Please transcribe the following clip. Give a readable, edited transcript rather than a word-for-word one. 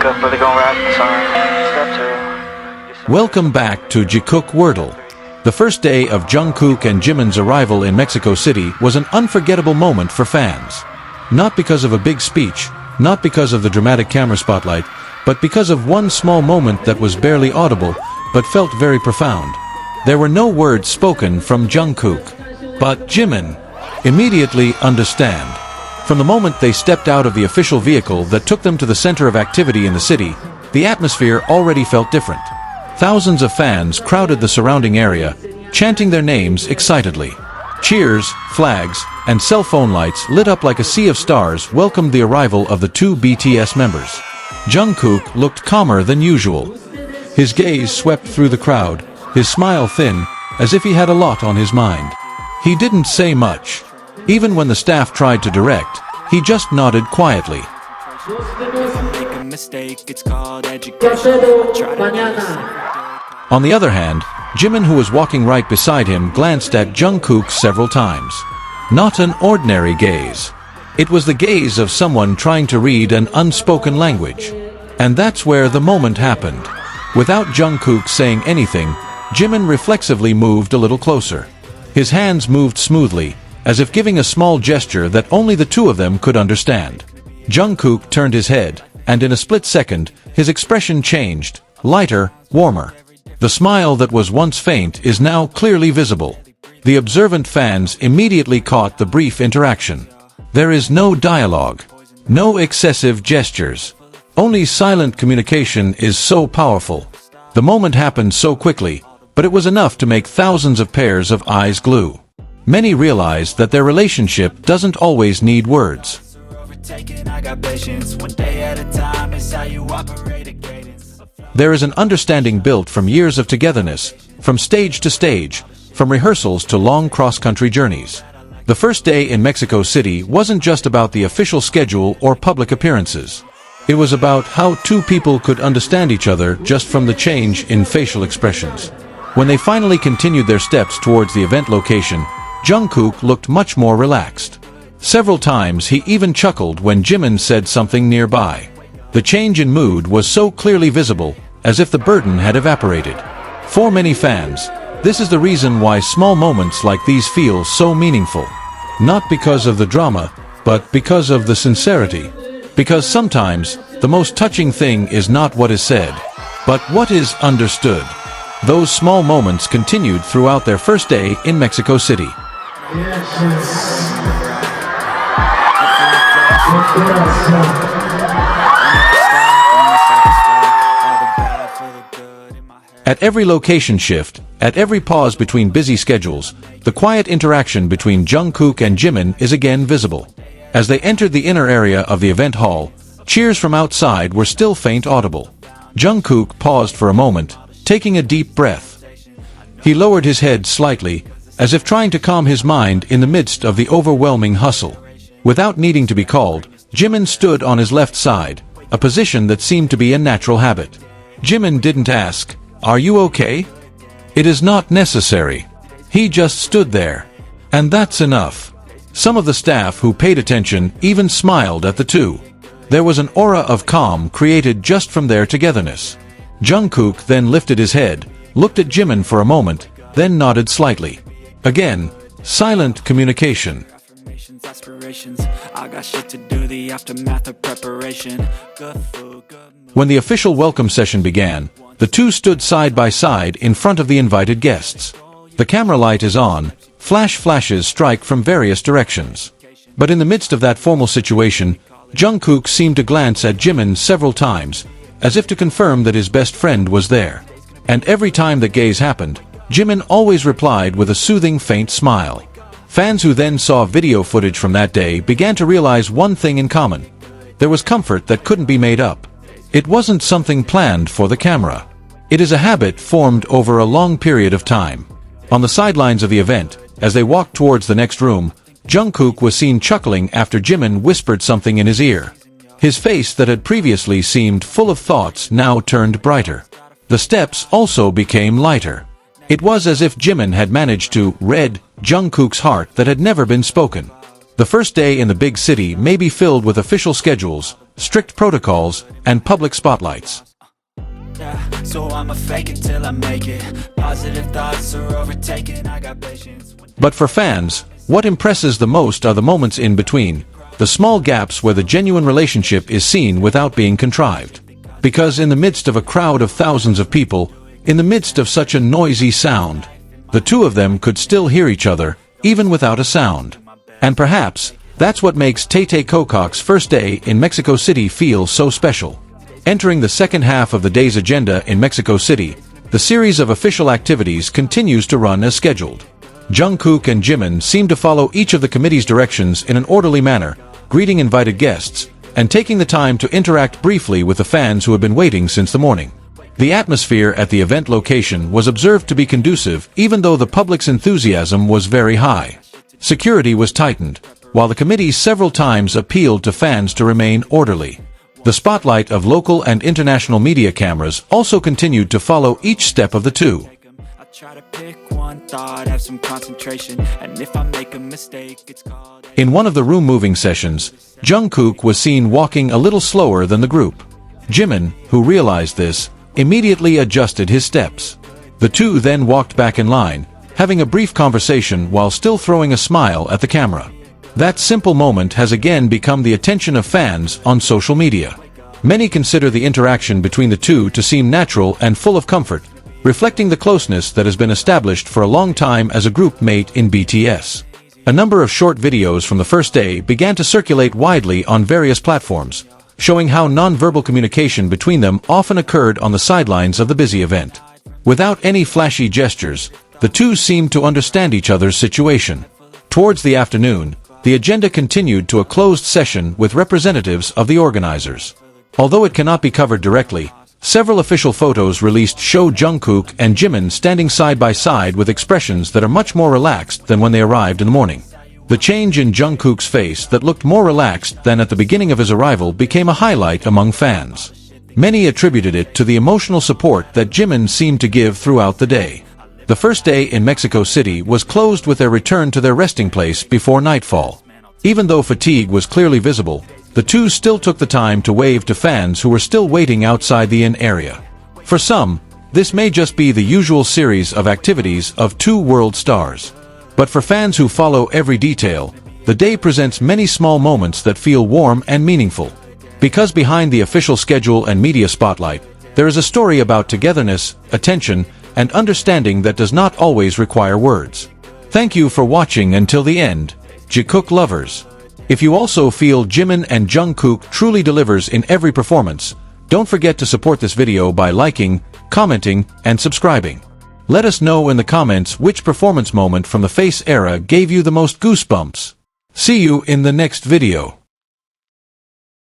Jikook, really gonna rap the song. Step 2. Welcome back to Jikook World. The first day of Jungkook and Jimin's arrival in Mexico City was an unforgettable moment for fans. Not because of a big speech, not because of the dramatic camera spotlight, but because of one small moment that was barely audible, but felt very profound. There were no words spoken from Jungkook, but Jimin immediately understand. From the moment they stepped out of the official vehicle that took them to the center of activity in the city, the atmosphere already felt different. Thousands of fans crowded the surrounding area, chanting their names excitedly. Cheers, flags, and cell phone lights lit up like a sea of stars welcomed the arrival of the two BTS members. Jungkook looked calmer than usual. His gaze swept through the crowd, his smile thin, as if he had a lot on his mind. He didn't say much. Even when the staff tried to direct, he just nodded quietly. On the other hand, Jimin, who was walking right beside him, glanced at Jungkook several times. Not an ordinary gaze. It was the gaze of someone trying to read an unspoken language. And that's where the moment happened. Without Jungkook saying anything, Jimin reflexively moved a little closer. His hands moved smoothly, as if giving a small gesture that only the two of them could understand. Jungkook turned his head, and in a split second, his expression changed, lighter, warmer. The smile that was once faint is now clearly visible. The observant fans immediately caught the brief interaction. There is no dialogue, no excessive gestures. Only silent communication is so powerful. The moment happened so quickly, but it was enough to make thousands of pairs of eyes glue. Many realized that their relationship doesn't always need words. There is an understanding built from years of togetherness, from stage to stage, from rehearsals to long cross-country journeys. The first day in Mexico City wasn't just about the official schedule or public appearances. It was about how two people could understand each other just from the change in facial expressions. When they finally continued their steps towards the event location, Jungkook looked much more relaxed. Several times he even chuckled when Jimin said something nearby. The change in mood was so clearly visible, as if the burden had evaporated. For many fans, this is the reason why small moments like these feel so meaningful. Not because of the drama, but because of the sincerity. Because sometimes, the most touching thing is not what is said, but what is understood. Those small moments continued throughout their first day in Mexico City. At every location shift, at every pause between busy schedules, the quiet interaction between Jungkook and Jimin is again visible. As they entered the inner area of the event hall, cheers from outside were still faint audible. Jungkook paused for a moment, taking a deep breath. He lowered his head slightly, as if trying to calm his mind in the midst of the overwhelming hustle. Without needing to be called, Jimin stood on his left side, a position that seemed to be a natural habit. Jimin didn't ask, "Are you okay?" It is not necessary. He just stood there. And that's enough. Some of the staff who paid attention even smiled at the two. There was an aura of calm created just from their togetherness. Jungkook then lifted his head, looked at Jimin for a moment, then nodded slightly. Again, silent communication. When the official welcome session began, the two stood side by side in front of the invited guests. The camera light is on, flashes strike from various directions. But in the midst of that formal situation, Jungkook seemed to glance at Jimin several times, as if to confirm that his best friend was there. And every time that gaze happened, Jimin always replied with a soothing faint smile. Fans who then saw video footage from that day began to realize one thing in common. There was comfort that couldn't be made up. It wasn't something planned for the camera. It is a habit formed over a long period of time. On the sidelines of the event, as they walked towards the next room, Jungkook was seen chuckling after Jimin whispered something in his ear. His face that had previously seemed full of thoughts now turned brighter. The steps also became lighter. It was as if Jimin had managed to read Jungkook's heart that had never been spoken. The first day in the big city may be filled with official schedules, strict protocols, and public spotlights. Yeah, so I'ma fake it till I make it. Positive thoughts are overtaken, I got patience. But for fans, what impresses the most are the moments in between, the small gaps where the genuine relationship is seen without being contrived. Because in the midst of a crowd of thousands of people, in the midst of such a noisy sound, the two of them could still hear each other, even without a sound. And perhaps, that's what makes Tay Kokok's first day in Mexico City feel so special. Entering the second half of the day's agenda in Mexico City, the series of official activities continues to run as scheduled. Jungkook and Jimin seem to follow each of the committee's directions in an orderly manner, greeting invited guests, and taking the time to interact briefly with the fans who had been waiting since the morning. The atmosphere at the event location was observed to be conducive, even though the public's enthusiasm was very high. Security was tightened, while the committee several times appealed to fans to remain orderly. The spotlight of local and international media cameras also continued to follow each step of the two. I try to pick one thought, have some concentration, and if I make a mistake, it's called... In one of the room-moving sessions, Jungkook was seen walking a little slower than the group. Jimin, who realized this, immediately adjusted his steps. The two then walked back in line, having a brief conversation while still throwing a smile at the camera. That simple moment has again become the attention of fans on social media. Many consider the interaction between the two to seem natural and full of comfort, reflecting the closeness that has been established for a long time as a group mate in BTS. A number of short videos from the first day began to circulate widely on various platforms, showing how nonverbal communication between them often occurred on the sidelines of the busy event. Without any flashy gestures, the two seemed to understand each other's situation. Towards the afternoon, the agenda continued to a closed session with representatives of the organizers. Although it cannot be covered directly, several official photos released show Jungkook and Jimin standing side by side with expressions that are much more relaxed than when they arrived in the morning. The change in Jungkook's face that looked more relaxed than at the beginning of his arrival became a highlight among fans. Many attributed it to the emotional support that Jimin seemed to give throughout the day. The first day in Mexico City was closed with their return to their resting place before nightfall. Even though fatigue was clearly visible, the two still took the time to wave to fans who were still waiting outside the inn area. For some, this may just be the usual series of activities of two world stars. But for fans who follow every detail, the day presents many small moments that feel warm and meaningful. Because behind the official schedule and media spotlight, there is a story about togetherness, attention, and understanding that does not always require words. Thank you for watching until the end, Jikook lovers. If you also feel Jimin and Jungkook truly delivers in every performance, don't forget to support this video by liking, commenting, and subscribing. Let us know in the comments which performance moment from the Face era gave you the most goosebumps. See you in the next video.